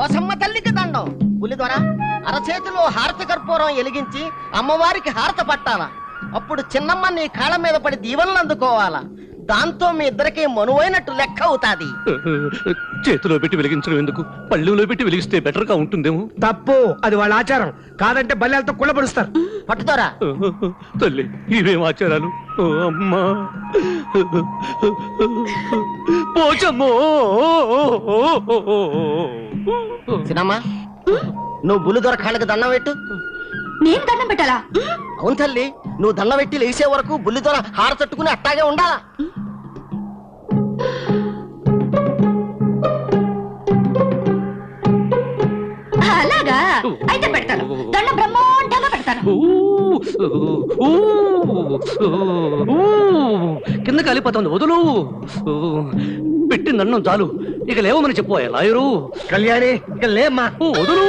పోసమ్మ తల్లికి దండం. పులిదొర అరచేతిలో హారతి కర్పూరం ఎలిగించి అమ్మవారికి హారత పట్టాలా. అప్పుడు చిన్నమ్మ నీ కాళ్ళ మీద పడి దీవెనలు అందుకోవాలా. దాంతో మీ ఇద్దరికి మనువైనట్టు లెక్క అవుతాది. చేతిలో పెట్టి వెలిగించడం ఎందుకు? పళ్ళెంలో పెట్టి వెలిగిస్తే బెటర్ గా ఉంటుందేమో. తప్పు, అది వాళ్ళ ఆచారం. కాదంటే బల్లెలతో కుళ్ళపరుస్తారు. పట్టుదోరా. తల్లి, ఇవేం ఆచారాలు? ఓ అమ్మా, పోచమ్మో. చిన్నమ్మ, నువ్వు బుల్లిదొర కాళ్ళకి దండం పెట్టు. నేను దండం పెట్టాలా? అవును తల్లి, నువ్వు దండం పెట్టి లేచే వరకు బుల్లిదొర హార తట్టుకుని అట్టాగే ఉండాలా. అలాగా అయితే పెడతాను. దండం బ్రహ్మాండంగా పెడతాను. కింద కాలిపోతుంది, వదులు. పెట్టిందన్నం చాలు, ఇక లేవమని చెప్పు లాయరు. కళ్యాణి, ఇక లేమ్మా. వదులు.